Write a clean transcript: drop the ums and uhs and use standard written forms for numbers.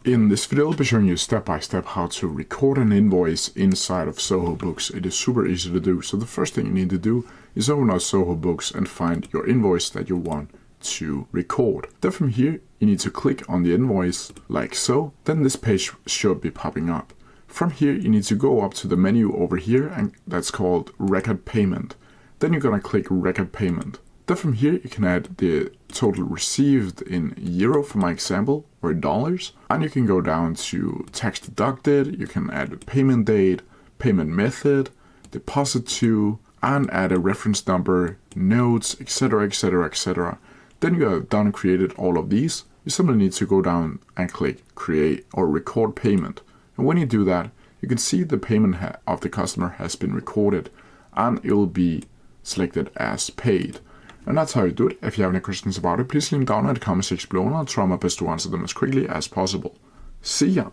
In this video, I'll be showing you step by step how to record an invoice inside of Zoho Books. It is super easy to do. So the first thing you need to do is open up Zoho Books and find your invoice that you want to record. Then from here, you need to click on the invoice like so. Then this page should be popping up. From here, you need to go up to the menu over here, and that's called Record Payment. Then you're gonna click Record Payment. Then from here, you can add the total received in euro for my example, or dollars. And you can go down to tax deducted, you can add payment date, payment method, deposit to, and add a reference number, notes, etc, etc, etc. Then you have done created all of these. You simply need to go down and click Create or Record Payment. And when you do that, you can see the payment of the customer has been recorded, and it will be selected as paid. And that's how you do it. If you have any questions about it, please leave them down in the comment section below, and I'll try my best to answer them as quickly as possible. See ya!